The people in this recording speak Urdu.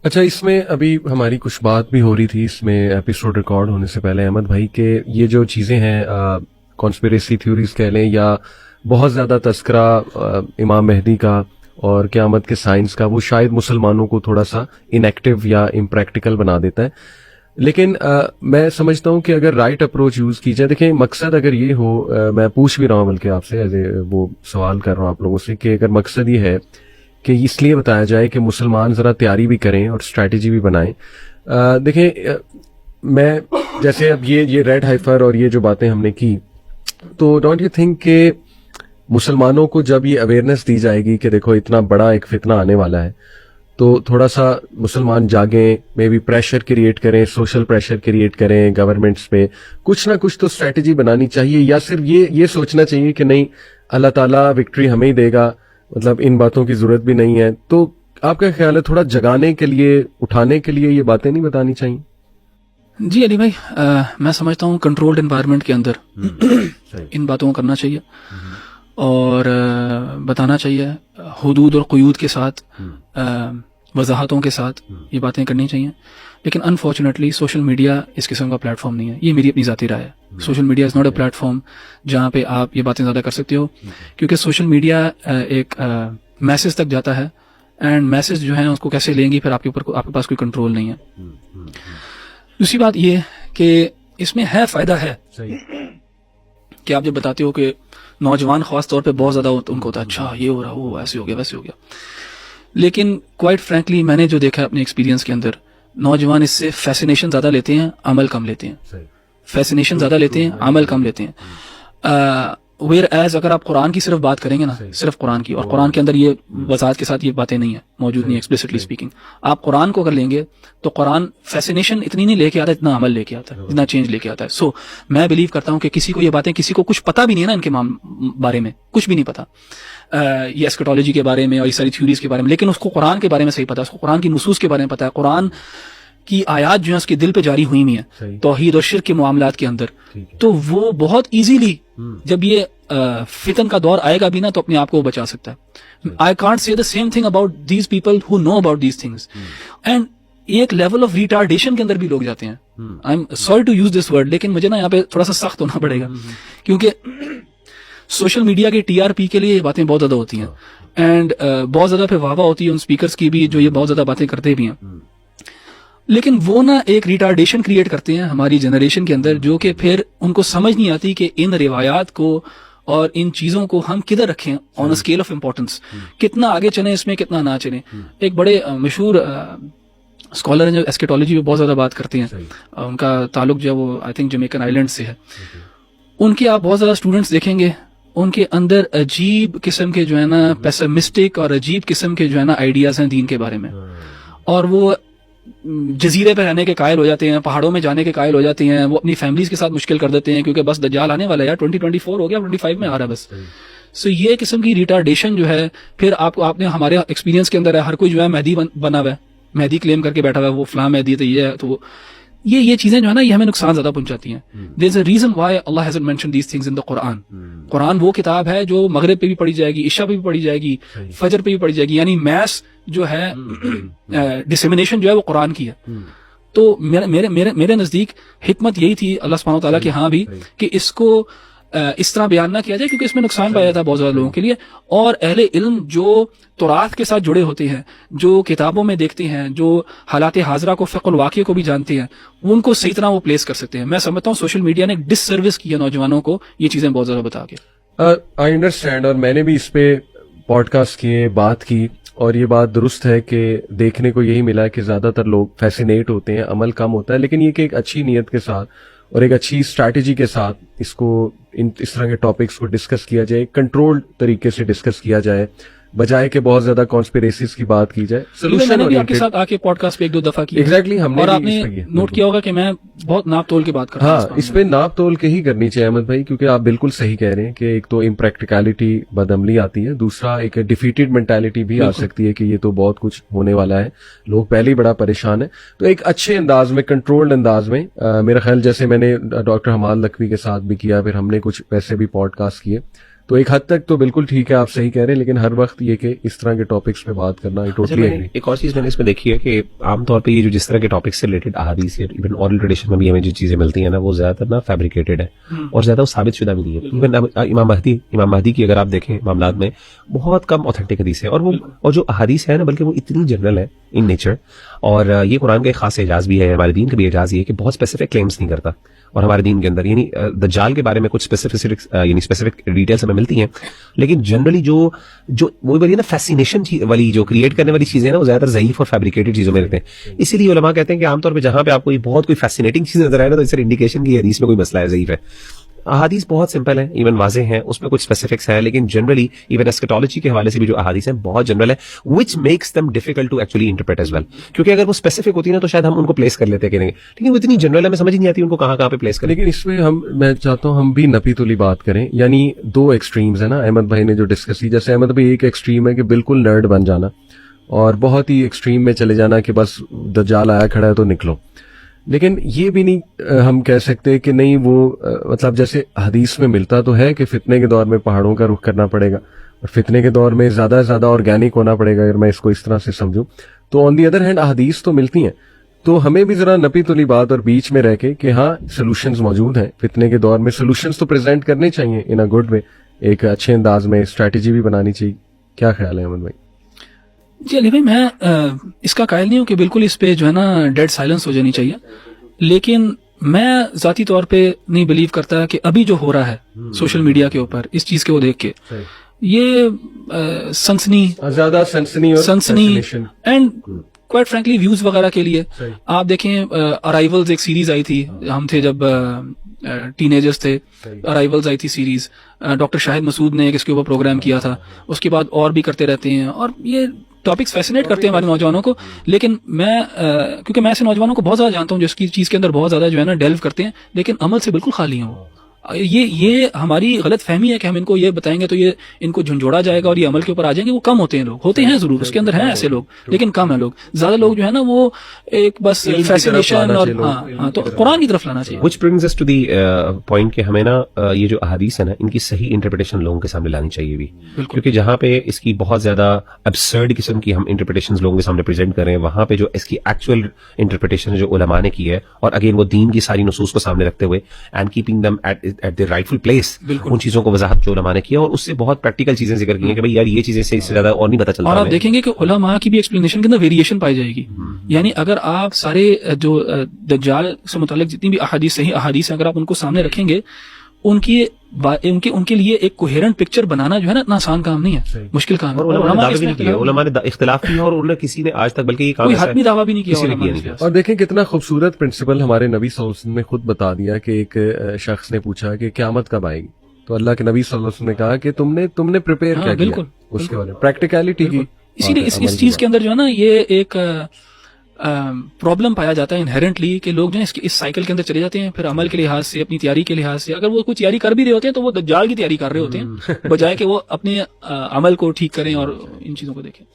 اچھا، اس میں ابھی ہماری کچھ بات بھی ہو رہی تھی اس میں ایپیسوڈ ریکارڈ ہونے سے پہلے احمد بھائی کہ یہ جو چیزیں ہیں کانسپیریسی تھیوریز کہہ لیں یا بہت زیادہ تذکرہ امام مہدی کا اور قیامت کے سائنس کا، وہ شاید مسلمانوں کو تھوڑا سا انیکٹیو یا امپریکٹیکل بنا دیتا ہے. لیکن میں سمجھتا ہوں کہ اگر رائٹ اپروچ یوز کی جائے، دیکھیں مقصد اگر یہ ہو، میں پوچھ بھی رہا ہوں بلکہ آپ سے وہ سوال کر رہا ہوں آپ لوگوں سے کہ اگر مقصد یہ ہے کہ اس لیے بتایا جائے کہ مسلمان ذرا تیاری بھی کریں اور اسٹریٹجی بھی بنائیں. دیکھیں میں جیسے اب یہ ریڈ ہائفر اور یہ جو باتیں ہم نے کی، تو ڈونٹ یو تھنک کہ مسلمانوں کو جب یہ اویئرنیس دی جائے گی کہ دیکھو اتنا بڑا ایک فتنہ آنے والا ہے، تو تھوڑا سا مسلمان جاگیں، مے بی پریشر کریٹ کریں، سوشل پریشر کریٹ کریں گورنمنٹس پہ، کچھ نہ کچھ تو اسٹریٹجی بنانی چاہیے، یا صرف یہ سوچنا چاہیے کہ نہیں اللہ تعالیٰ وکٹری ہمیں ہی دے گا، مطلب ان باتوں کی ضرورت بھی نہیں ہے. تو آپ کا خیال ہے تھوڑا جگانے کے لیے، اٹھانے کے لیے یہ باتیں نہیں بتانی چاہیے؟ جی علی بھائی، میں سمجھتا ہوں کنٹرولڈ انوائرمنٹ کے اندر ان باتوں کو کرنا چاہیے اور بتانا چاہیے، حدود اور قیود کے ساتھ، وضاحتوں کے ساتھ یہ باتیں کرنی چاہیے. لیکن انفارچونیٹلی سوشل میڈیا اس قسم کا پلیٹ فارم نہیں ہے. یہ میری اپنی ذاتی رائے ہے. Social media is not a plate form جہاں پہ آپ یہ باتیں زیادہ کر سکتے ہو، کیونکہ سوشل میڈیا ایک میسج تک جاتا ہے، اینڈ میسج جو ہے اس کو کیسے لیں گی پھر آپ کے اوپر، آپ کے پاس کوئی کنٹرول نہیں ہے. دوسری بات یہ کہ اس میں ہے فائدہ ہے کہ آپ جب بتاتے ہو کہ نوجوان خاص طور پہ بہت زیادہ ان کو ہوتا ہے اچھا یہ ہو رہا، وہ ایسے ہو گیا ویسے ہو گیا. لیکن کوائٹ فرینکلی میں نے جو دیکھا اپنے ایکسپیرینس کے اندر، نوجوان اس سے فیسینیشن زیادہ لیتے ہیں، عمل کم لیتے ہیں. فیسینیشن زیادہ لیتے ہیں، عمل کم لیتے ہیں. ویئر ایز اگر آپ قرآن کی صرف بات کریں گے نا، صرف قرآن کی، اور قرآن کے اندر یہ وضاحت کے ساتھ یہ باتیں نہیں ہیں، موجود نہیں ایکسپلیسٹلی اسپیکنگ. آپ قرآن کو اگر لیں گے تو قرآن فیسینیشن اتنی نہیں لے کے آتا، اتنا عمل لے کے آتا ہے، اتنا چینج لے کے آتا ہے. سو میں بلیو کرتا ہوں کہ کسی کو یہ باتیں، کسی کو کچھ پتا بھی نہیں ہے نا ان کے بارے میں، کچھ بھی نہیں پتا یہ ایسکیٹالوجی کے بارے میں اور یہ ساری تھیوریز کے بارے میں، لیکن اس کو قرآن کے بارے میں صحیح پتا، اس کو قرآن کی نصوص کے بارے میں پتا ہے، قرآن کی آیات جو ہیں اس کے دل پہ جاری ہوئی ہوئی ہیں توحید اور شرک کے معاملات کے اندر. تو وہ بہت ایزیلی جب یہ فتن کا دور آئے گا بھی نا تو اپنے آپ کو بچا سکتا ہے. I can't say the same thing about these people who know about these things. And ایک لیول آف ریٹارڈیشن کے اندر بھی لوگ جاتے ہیں. I'm sorry to use this word، لیکن مجھے نا یہاں پہ تھوڑا سا سخت ہونا پڑے گا کیونکہ سوشل میڈیا کے TRP کے لیے یہ باتیں بہت زیادہ ہوتی ہیں، اینڈ بہت زیادہ پھر واہ واہ ہوتی ہے ان سپیکرز کی بھی جو یہ بہت زیادہ باتیں کرتے بھی ہیں. لیکن وہ نا ایک ریٹارڈیشن کریٹ کرتے ہیں ہماری جنریشن کے اندر، جو کہ پھر ان کو سمجھ نہیں آتی کہ ان روایات کو اور ان چیزوں کو ہم کدھر رکھیں آن اسکیل آف امپورٹنس، کتنا آگے چلیں اس میں، کتنا نہ چلیں. ایک بڑے مشہور اسکالر ہیں جو ایسکیٹالوجی پہ بہت زیادہ بات کرتے ہیں، ان کا تعلق جو ہے وہ آئی تھنک جمیکن آئیلینڈ سے ہے. ان کے آپ بہت زیادہ اسٹوڈنٹس دیکھیں گے، ان کے اندر عجیب قسم کے جو ہے نا پیسمسٹک اور عجیب قسم کے جو ہے نا آئیڈیاز ہیں دین کے بارے میں، اور وہ جزیرے پہ رہنے کے قائل ہو جاتے ہیں، پہاڑوں میں جانے کے قائل ہو جاتے ہیں، وہ اپنی فیملیز کے ساتھ مشکل کر دیتے ہیں کیونکہ بس دجال آنے والا ہے یار، 2024 ہو گیا، 25 میں آ رہا ہے بس. سو یہ قسم کی ریٹارڈیشن جو ہے، پھر آپ نے ہمارے ایکسپیرینس کے اندر ہے، ہر کوئی جو ہے مہدی بنا ہوا ہے، مہدی کلیم کر کے بیٹھا ہوا ہے، وہ فلاں مہدی تو یہ ہے، تو یہ چیزیں جو ہے نا یہ ہمیں نقصان زیادہ پہنچاتی ہیں. There is a reason why Allah hasn't mention these things in the Quran. قرآن وہ کتاب ہے جو مغرب پہ بھی پڑھی جائے گی، عشاء پہ بھی پڑھی جائے گی، فجر پہ بھی پڑھی جائے گی، یعنی میس جو ہے ڈسیمینیشن جو ہے وہ قرآن کی ہے. تو میرے نزدیک حکمت یہی تھی اللہ سبحانہ وتعالیٰ کے ہاں بھی کہ اس کو اس طرح بیان نہ کیا جائے کیونکہ اس میں نقصان پایا جاتا ہے بہت زیادہ لوگوں کے لیے. اور اہل علم جو تراث کے ساتھ جڑے ہوتے ہیں، جو کتابوں میں دیکھتے ہیں، جو حالات حاضرہ کو، فقہ الواقع کو بھی جانتے ہیں، ان کو صحیح طرح وہ پلیس کر سکتے ہیں. میں سمجھتا ہوں سوشل میڈیا نے ڈس سروس کی ہے نوجوانوں کو یہ چیزیں بہت زیادہ بتا کے. آئی انڈرسٹینڈ، اور میں نے بھی اس پہ پوڈ کاسٹ کیے، بات کی، اور یہ بات درست ہے کہ دیکھنے کو یہی ملا ہے کہ زیادہ تر لوگ فیسینیٹ ہوتے ہیں، عمل کم ہوتا ہے. لیکن یہ کہ ایک اچھی نیت کے ساتھ اور ایک اچھی اسٹریٹجی کے ساتھ اس کو اس طرح کے ٹاپکس کو ڈسکس کیا جائے، کنٹرولڈ طریقے سے ڈسکس کیا جائے، بجائے کہ بہت زیادہ کانسپیریسیز کی بات کی جائے. میں نے بھی آپ کے ساتھ آ کے پوڈ کاسٹ پہ ایک دو دفعہ کی ایگزیکٹلی، ہم نے اور آپ نے نوٹ کیا ہوگا کہ میں بہت ناپ تول کے بات کرتا ہوں. ہاں، اس پہ ناپ تول کے ہی کرنی چاہیے احمد بھائی، کیونکہ آپ بالکل صحیح کہہ رہے ہیں کہ ایک تو امپریکٹیکلٹی، بدعملی آتی ہے، دوسرا ایک ڈیفیٹڈ مینٹالٹی بھی آ سکتی ہے کہ یہ تو بہت کچھ ہونے والا ہے، لوگ پہلے ہی بڑا پریشان ہیں. تو ایک اچھے انداز میں، کنٹرولڈ انداز میں، میرا خیال جیسے میں نے ڈاکٹر حماد لکھوی کے ساتھ بھی کیا، پھر ہم نے کچھ ویسے بھی پوڈ کاسٹ کیے، تو ایک حد تک تو بالکل ٹھیک ہے, آپ صحیح کہہ رہے ہیں, لیکن ہر وقت یہ کہ اس طرح کے ٹاپکس پہ بات کرنا ٹوٹلی ایگری. ایک اور چیز میں نے اس میں دیکھی ہے کہ عام طور پہ یہ جو جس طرح کے ٹاپکس سے ریلیٹڈ احادیث ایون اورل ٹریڈیشن میں بھی ہمیں جو چیزیں ملتی ہیں نا, وہ زیادہ تر نا فیبریکیٹڈ ہے اور زیادہ وہ ثابت شدہ بھی نہیں ہے. ایون امام مہدی کی اگر آپ دیکھیں معاملات میں بہت کم اوتھینٹک حدیث ہے, اور جو احادیث ہے نا بلکہ وہ اتنی جنرل ہے ان نیچر, اور یہ قرآن کا ایک خاص اعجاز بھی ہے, ہمارے دین کا بھی اعجاز یہ ہے کہ بہت اسپیسیفک کلیمز نہیں کرتا. اور ہمارے دین کے اندر یعنی دجال کے بارے میں کچھ اسپیسیفک ڈیٹیلز ہمیں ملتی ہیں, لیکن جنرلی جو وہ بڑی نا فیسینیشن والی جو کریٹ کرنے والی چیزیں نا, وہ زیادہ تر ضعیف اور فیبریکیٹڈ چیزوں میں رہتے ہیں. اسی لیے علماء کہتے ہیں کہ عام طور پہ جہاں پہ آپ کو بہت کوئی فیسینیٹنگ چیز نظر آئے نا, تو اس سے انڈیکیشن کی حدیث میں کوئی مسئلہ ہے, ضعیف ہے. احادیث بہت سمپل ہیں, ایون واضح ہیں, اس میں کچھ اسپیسیفکس ہیں, لیکن جنرلی ایون ایسکیٹالوجی کے حوالے سے بھی جو احادیث ہیں بہت جنرل ہے, which makes them difficult to actually interpret as well. کیونکہ اگر وہ اسپیسیفک ہوتی نا تو شاید ہم ان کو پلیس کر لیتے کہ نہیں, لیکن وہ اتنی جنرل ہے, میں سمجھ نہیں آتی ان کو کہاں کہاں پہ پلیس کریں. لیکن اس میں میں چاہتا ہوں ہم بھی نپی تلی بات کریں, یعنی دو ایکسٹریمز ہیں نا احمد بھائی نے جو ڈسکس کی. جیسے احمد بھائی ایک ایکسٹریم ہے کہ بالکل نرڈ بن جانا اور بہت ہی ایکسٹریم میں چلے جانا کہ بس دجال آیا کھڑا ہے تو نکلو. لیکن یہ بھی نہیں ہم کہہ سکتے کہ نہیں وہ مطلب جیسے حدیث میں ملتا تو ہے کہ فتنے کے دور میں پہاڑوں کا رخ کرنا پڑے گا, اور فتنے کے دور میں زیادہ سے زیادہ آرگینک ہونا پڑے گا, اگر میں اس کو اس طرح سے سمجھوں. تو آن دی ادر ہینڈ احادیث تو ملتی ہیں, تو ہمیں بھی ذرا نپی تلی بات اور بیچ میں رہ کے کہ ہاں سولوشنز موجود ہیں فتنے کے دور میں, سولوشنز تو پریزنٹ کرنے چاہیے ان اے گڈ وے, ایک اچھے انداز میں اسٹریٹجی بھی بنانی چاہیے. کیا خیال ہے احمد بھائی؟ جی علی بھائی, میں اس کا قائل نہیں ہوں کہ بالکل اس پہ جو ہے نا ڈیڈ سائلنس ہو جانی چاہیے, لیکن میں ذاتی طور پہ نہیں بلیو کرتا کہ ابھی جو ہو رہا ہے سوشل میڈیا کے اوپر اس چیز کو دیکھ کے یہ سنسنی اینڈ کوائٹ فرینکلی ویوز وغیرہ کے لیے. آپ دیکھیں ارائیولز ایک سیریز آئی تھی, ہم تھے جب ٹین ایجرز تھے, ارائیولز آئی تھی سیریز, ڈاکٹر شاہد مسعود نے ایک اس کے اوپر پروگرام کیا تھا, اس کے بعد اور بھی کرتے رہتے ہیں, اور یہ ٹاپکس فیسینیٹ کرتے ہیں ہمارے نوجوانوں کو. لیکن میں کیونکہ میں ایسے نوجوانوں کو بہت زیادہ جانتا ہوں جو اس کی چیز کے اندر بہت زیادہ جو ہے نا ڈیلو کرتے ہیں, لیکن عمل سے بالکل خالی ہیں. یہ ہماری غلط فہمی ہے کہ ہم ان کو یہ بتائیں گے تو یہ ان کو جھنجھوڑا جائے گا اور یہ عمل کے اوپر آ جائیں گے. وہ کم ہوتے ہیں لوگ, ہوتے ہیں ضرور, اس کے اندر ہیں ایسے لوگ, لیکن کم ہیں لوگ. زیادہ لوگ جو ہے نا وہ ایک بس فیسینیشن اور ہاں تو قرآن کی طرف لانا چاہیے. which brings us to the point کہ ہمیں نا یہ جو احادیث ہے نا ان کی صحیح انٹرپریٹیشن لوگوں کے سامنے لانی چاہیے بھی, کیونکہ جہاں پہ اس کی بہت زیادہ ابسرڈ قسم کی ہم انٹرپریٹیشنز لوگوں کے سامنے پریزنٹ کریں, وہاں پہ جو اس کی ایکچوئل انٹرپریٹیشن جو علماء نے کی ہے, اور اگین وہ دین کی ساری نصوص کو سامنے رکھتے ہوئے and keeping them at the rightful place, ان چیزوں کو وضاحت جو علماء نے کیا, اور اس سے بہت پریکٹیکل چیزیں ذکر کی ہیں کہ بھائی یار یہ چیزیں سے اس سے زیادہ اور نہیں پتہ چلتا. اور آپ دیکھیں گے کہ علماء کی بھی ایکسپلینیشن کے اندر ویریشن پائی جائے گی. یعنی اگر آپ سارے جو دجال سے متعلق جتنی بھی احادیث, صحیح احادیث ہیں, اگر آپ ان کو سامنے رکھیں گے, ان کے لیے ایک کوہیرنٹ پکچر بنانا جو ہے نا اتنا آسان کام نہیں ہے, مشکل کام ہے. علماء نے اختلاف کیا اور انہوں نے کسی نے آج تک بلکہ یہ کوئی حتمی دعویٰ بھی نہیں کیا. اور دیکھیں کتنا خوبصورت پرنسپل ہمارے نبی صلی اللہ علیہ وسلم نے خود بتا دیا کہ ایک شخص نے پوچھا کہ قیامت کب آئے گی, تو اللہ کے نبی صلی اللہ علیہ وسلم نے کہا کہ تم نے پریپیئر کیا کیا اس کے بارے میں, پریکٹیکلٹی کی. اسی لیے اس چیز کے اندر جو ہے نا یہ ایک پرابلم پایا جاتا ہے انہیرنٹلی کہ لوگ جو ہے اس سائیکل کے اندر چلے جاتے ہیں, پھر عمل کے لحاظ سے, اپنی تیاری کے لحاظ سے. اگر وہ کوئی تیاری کر بھی رہے ہوتے ہیں تو وہ دجال کی تیاری کر رہے ہوتے ہیں, بجائے کہ وہ اپنے عمل کو ٹھیک کریں اور ان چیزوں کو دیکھیں.